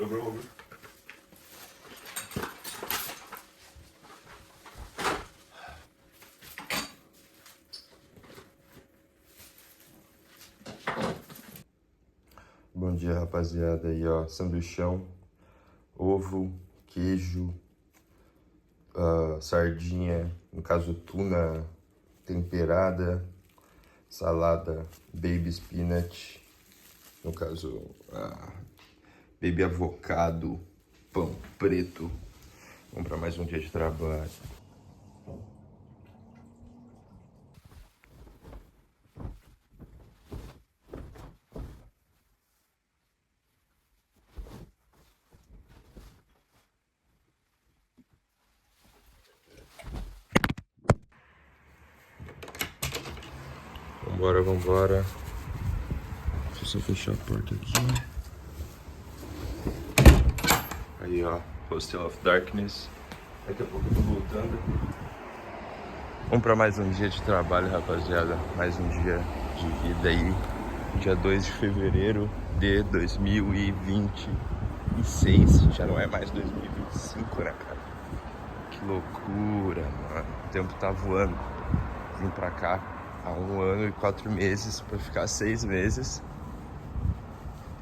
Bom dia, rapaziada. Aí, ó, sanduichão, ovo, queijo, sardinha, no caso tuna temperada, salada baby spinach, no caso baby avocado, pão preto. Vamos para mais um dia de trabalho. Vambora. Deixa eu só fechar a porta aqui. Aí, ó, Hostel of Darkness. Daqui a pouco eu tô voltando. Vamos pra mais um dia de trabalho, rapaziada. Mais um dia de vida aí. Dia 2 de fevereiro de 2026. Já não é mais 2025, né, cara? Que loucura, mano. O tempo tá voando. Vim pra cá há 1 ano e 4 meses pra ficar 6 meses.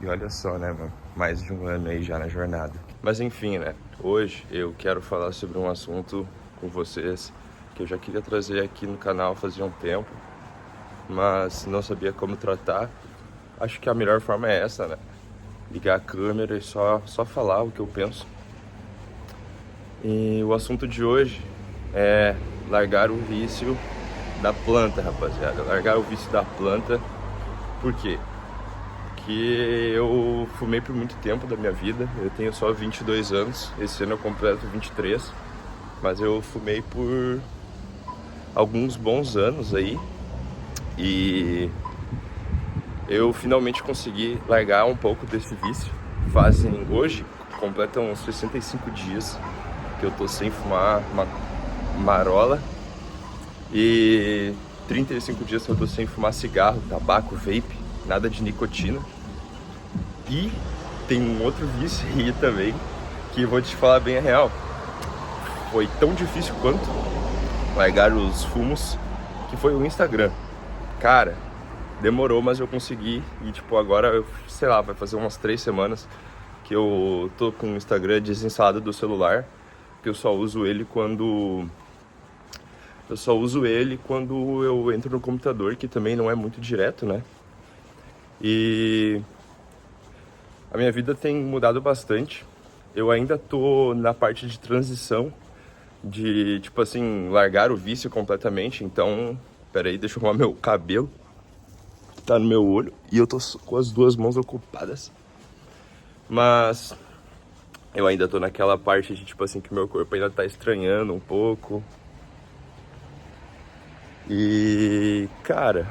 E olha só, né, mano? Mais de 1 ano aí já na jornada. Mas enfim, né? Hoje eu quero falar sobre um assunto com vocês que eu já queria trazer aqui no canal fazia um tempo, mas não sabia como tratar. Acho que a melhor forma é essa, né? Ligar a câmera e só falar o que eu penso. E o assunto de hoje é largar o vício da planta, rapaziada. Largar o vício da planta. Por quê? Porque eu fumei por muito tempo da minha vida. Eu tenho só 22 anos. Esse ano eu completo 23. Mas eu fumei por alguns bons anos aí. E eu finalmente consegui largar um pouco desse vício. Hoje, completam uns 65 dias que eu tô sem fumar uma marola. E 35 dias que eu tô sem fumar cigarro, tabaco, vape, nada de nicotina. E tem um outro vício aí também, que eu vou te falar bem a real. Foi tão difícil quanto largar os fumos, que foi o Instagram. Cara, demorou, mas eu consegui. E tipo, agora, sei lá, vai fazer umas 3 semanas que eu tô com o Instagram desinstalado do celular. Que eu só uso ele quando eu entro no computador, que também não é muito direto, né? E a minha vida tem mudado bastante. Eu ainda tô na parte de transição, de, tipo assim, largar o vício completamente. Então, peraí, deixa eu arrumar meu cabelo. Tá no meu olho e eu tô com as 2 mãos ocupadas. Mas eu ainda tô naquela parte de, tipo assim, que meu corpo ainda tá estranhando um pouco. E, cara,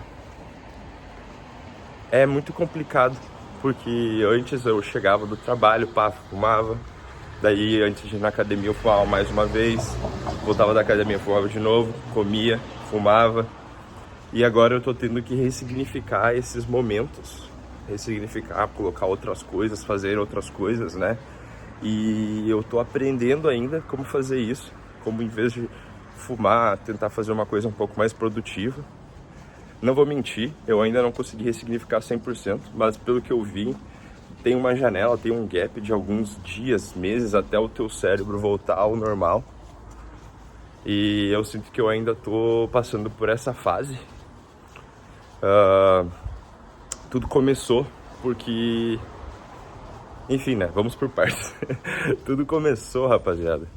é muito complicado, porque antes eu chegava do trabalho, pá, fumava. Daí, antes de ir na academia, eu fumava mais uma vez. Voltava da academia, fumava de novo, comia, fumava. E agora eu tô tendo que ressignificar esses momentos. Ressignificar, colocar outras coisas, fazer outras coisas, né? E eu tô aprendendo ainda como fazer isso. Como, em vez de fumar, tentar fazer uma coisa um pouco mais produtiva. Não vou mentir, eu ainda não consegui ressignificar 100%, mas pelo que eu vi, tem uma janela, tem um gap de alguns dias, meses, até o teu cérebro voltar ao normal. E eu sinto que eu ainda tô passando por essa fase. Tudo começou porque... Enfim, né? Vamos por partes. Tudo começou, rapaziada,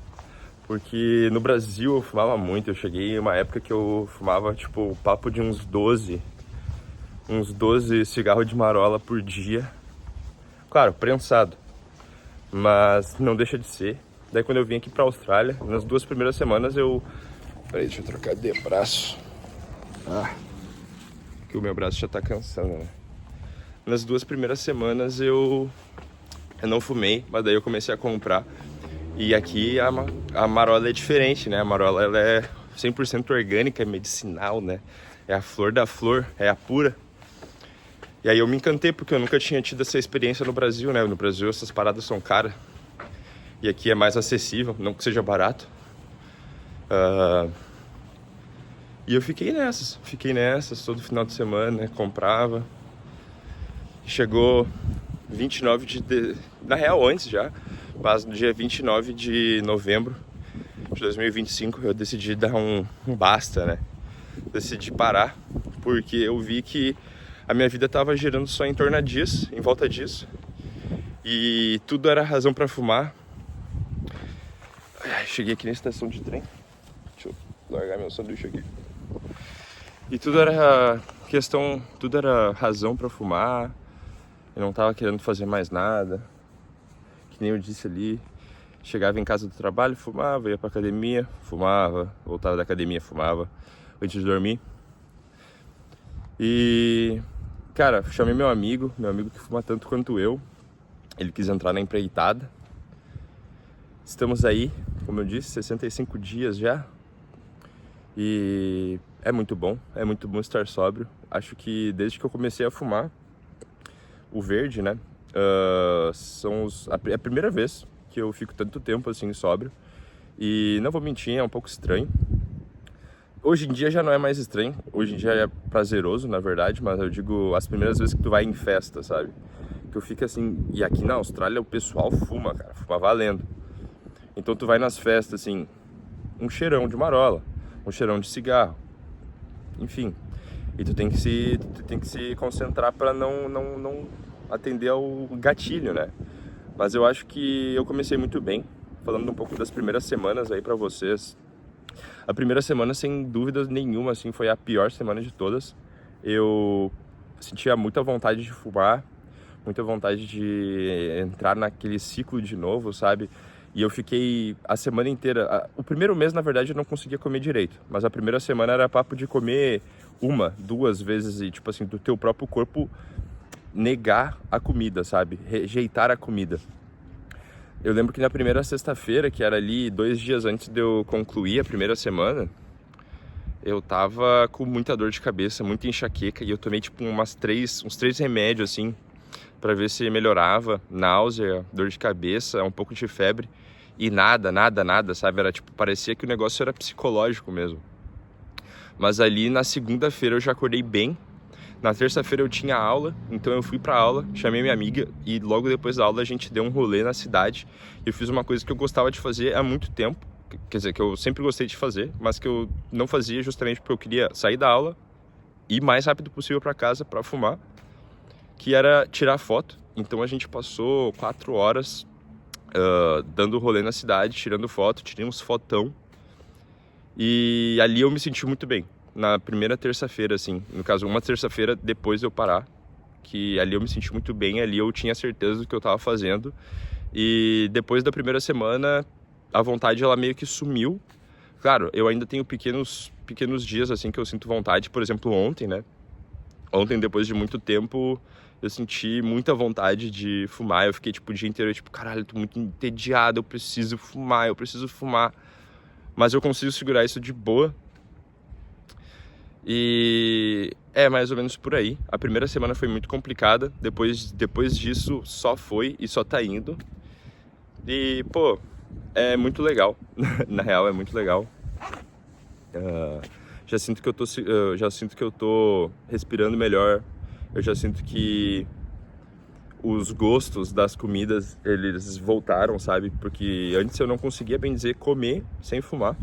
porque no Brasil eu fumava muito. Eu cheguei em uma época que eu fumava, tipo, o papo de uns 12 cigarros de marola por dia. Claro, prensado, mas não deixa de ser. Daí quando eu vim aqui pra Austrália, nas 2 primeiras semanas eu... Peraí, deixa eu trocar de braço. Que o meu braço já tá cansando, né? Nas 2 primeiras semanas eu não fumei, mas daí eu comecei a comprar. E aqui a marola é diferente, né? A marola, ela é 100% orgânica, é medicinal, né? É a flor da flor, é a pura. E aí eu me encantei, porque eu nunca tinha tido essa experiência no Brasil, né? No Brasil essas paradas são caras. E aqui é mais acessível, não que seja barato. E eu fiquei nessas todo final de semana, né? Comprava. Chegou 29 Na real, antes já. Mas no dia 29 de novembro de 2025 eu decidi dar um basta, né? Decidi parar, porque eu vi que a minha vida tava girando só em torno disso, em volta disso. E tudo era razão pra fumar. Cheguei aqui na estação de trem. Deixa eu largar meu sanduíche aqui. E tudo era razão pra fumar. Eu não tava querendo fazer mais nada. Que nem eu disse ali. Chegava em casa do trabalho, fumava, ia pra academia, fumava, voltava da academia, fumava, antes de dormir. E, cara, chamei meu amigo que fuma tanto quanto eu. Ele quis entrar na empreitada. Estamos aí, como eu disse, 65 dias já. E é muito bom estar sóbrio. Acho que desde que eu comecei a fumar o verde, né, é a primeira vez que eu fico tanto tempo assim sóbrio. E não vou mentir, é um pouco estranho. Hoje em dia já não é mais estranho, hoje em dia é prazeroso, na verdade, mas eu digo as primeiras vezes que tu vai em festa, sabe? Que eu fico assim, e aqui na Austrália o pessoal fuma, cara, fuma valendo. Então tu vai nas festas, assim, um cheirão de marola, um cheirão de cigarro, enfim. E tu tem que se concentrar para não atender ao gatilho, né? Mas eu acho que eu comecei muito bem, falando um pouco das primeiras semanas aí para vocês. A primeira semana, sem dúvida nenhuma, assim, foi a pior semana de todas. Eu sentia muita vontade de fumar, muita vontade de entrar naquele ciclo de novo, sabe? E eu fiquei a semana inteira... O primeiro mês, na verdade, eu não conseguia comer direito. Mas a primeira semana era papo de comer 1, 2 vezes e, tipo assim, do teu próprio corpo negar a comida, sabe? Rejeitar a comida. Eu lembro que na primeira sexta-feira, que era ali 2 dias antes de eu concluir a primeira semana, eu tava com muita dor de cabeça, muita enxaqueca. E eu tomei, tipo, uns 3 remédios, assim, pra ver se melhorava. Náusea, dor de cabeça, um pouco de febre. E nada, sabe? Era tipo, parecia que o negócio era psicológico mesmo. Mas ali na segunda-feira eu já acordei bem. Na terça-feira eu tinha aula, então eu fui pra aula, chamei minha amiga e logo depois da aula a gente deu um rolê na cidade. Eu fiz uma coisa que eu gostava de fazer há muito tempo, quer dizer, que eu sempre gostei de fazer, mas que eu não fazia justamente porque eu queria sair da aula e ir mais rápido possível pra casa pra fumar, que era tirar foto. Então a gente passou 4 horas dando rolê na cidade, tirando foto, tirei uns fotão. E ali eu me senti muito bem. Na primeira terça-feira, assim, no caso, uma terça-feira depois de eu parar, que ali eu me senti muito bem, ali eu tinha certeza do que eu tava fazendo. E depois da primeira semana, a vontade, ela meio que sumiu. Claro, eu ainda tenho pequenos dias, assim, que eu sinto vontade. Por exemplo, ontem, né? Ontem, depois de muito tempo, eu senti muita vontade de fumar. Eu fiquei, tipo, o dia inteiro, tipo, caralho, eu tô muito entediado, eu preciso fumar. Mas eu consigo segurar isso de boa. E é mais ou menos por aí. A primeira semana foi muito complicada. Depois disso, só foi e só tá indo. E, pô, é muito legal. Na real, é muito legal. Já sinto que eu tô respirando melhor. Eu já sinto que os gostos das comidas, eles voltaram, sabe? Porque antes eu não conseguia, bem dizer, comer sem fumar.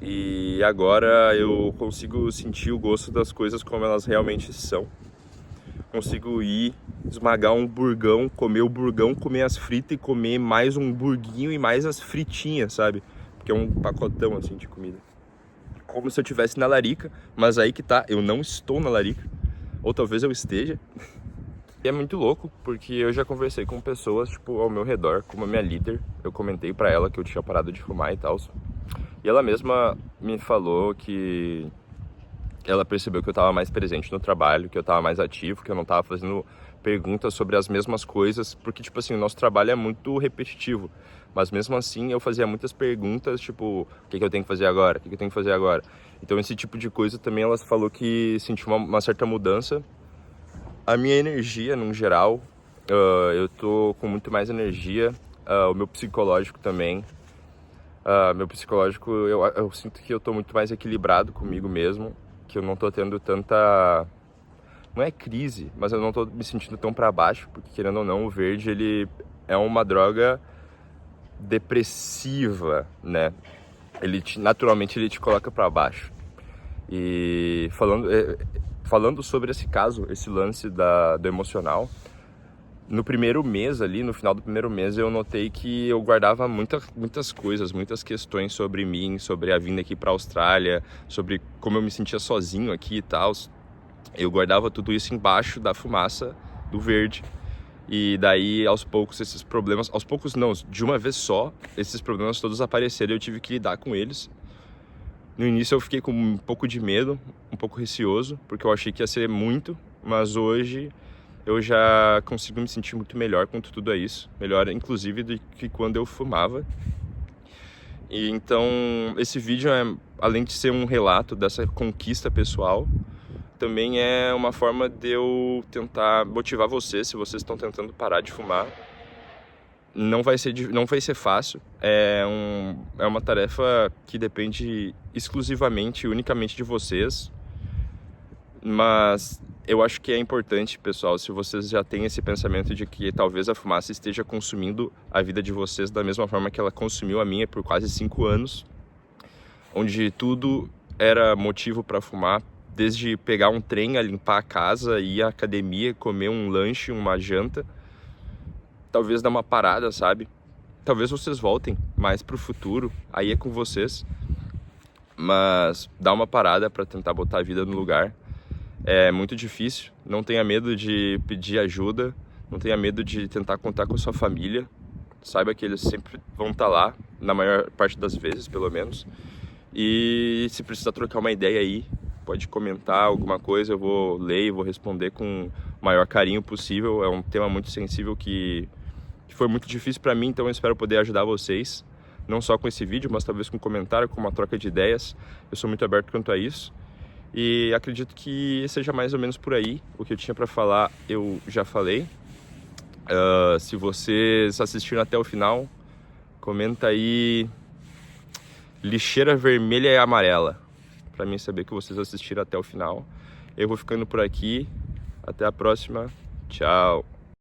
E agora eu consigo sentir o gosto das coisas como elas realmente são. Consigo ir, esmagar um burgão, comer as fritas e comer mais um burguinho e mais as fritinhas, sabe? Porque é um pacotão assim de comida. Como se eu estivesse na larica, mas aí que tá, eu não estou na larica. Ou talvez eu esteja. E é muito louco, porque eu já conversei com pessoas, tipo, ao meu redor, como a minha líder. Eu comentei pra ela que eu tinha parado de fumar e tal. E ela mesma me falou que ela percebeu que eu tava mais presente no trabalho, que eu tava mais ativo, que eu não tava fazendo perguntas sobre as mesmas coisas, porque, tipo assim, o nosso trabalho é muito repetitivo. Mas mesmo assim, eu fazia muitas perguntas, tipo, o que eu tenho que fazer agora? O que eu tenho que fazer agora? Então, esse tipo de coisa também ela falou que sentiu uma certa mudança A minha energia, no geral, eu tô com muito mais energia, o meu psicológico também. Meu psicológico, eu sinto que eu tô muito mais equilibrado comigo mesmo, que eu não tô tendo tanta... Não é crise, mas eu não tô me sentindo tão pra baixo, porque querendo ou não, o verde, ele é uma droga depressiva, né? Naturalmente ele te coloca pra baixo. E falando sobre esse caso, esse lance do emocional, no primeiro mês ali, no final do primeiro mês, eu notei que eu guardava muitas coisas, muitas questões sobre mim, sobre a vinda aqui pra Austrália, sobre como eu me sentia sozinho aqui e tal. Eu guardava tudo isso embaixo da fumaça do verde. E daí, aos poucos, esses problemas... Aos poucos não, de uma vez só, esses problemas todos apareceram e eu tive que lidar com eles. No início eu fiquei com um pouco de medo, um pouco receoso, porque eu achei que ia ser muito, mas hoje eu já consigo me sentir muito melhor com tudo isso. Melhor, inclusive, do que quando eu fumava. E então, esse vídeo, além de ser um relato dessa conquista pessoal, também é uma forma de eu tentar motivar vocês, se vocês estão tentando parar de fumar. Não vai ser fácil, é uma tarefa que depende exclusivamente, unicamente de vocês, mas eu acho que é importante, pessoal, se vocês já têm esse pensamento de que talvez a fumaça esteja consumindo a vida de vocês da mesma forma que ela consumiu a minha por quase 5 anos, onde tudo era motivo para fumar, desde pegar um trem a limpar a casa, ir à academia, comer um lanche, uma janta. Talvez dar uma parada, sabe? Talvez vocês voltem mais pro futuro, aí é com vocês. Mas dá uma parada para tentar botar a vida no lugar. É muito difícil, não tenha medo de pedir ajuda, não tenha medo de tentar contar com a sua família. Saiba que eles sempre vão estar lá, na maior parte das vezes, pelo menos. E se precisar trocar uma ideia aí, pode comentar alguma coisa, eu vou ler e vou responder com o maior carinho possível. É um tema muito sensível que foi muito difícil para mim, então eu espero poder ajudar vocês, não só com esse vídeo, mas talvez com um comentário, com uma troca de ideias. Eu sou muito aberto quanto a isso e acredito que seja mais ou menos por aí. O que eu tinha para falar eu já falei. Se vocês assistiram até o final, comenta aí lixeira vermelha e amarela, para mim saber que vocês assistiram até o final. Eu vou ficando por aqui, até a próxima, tchau!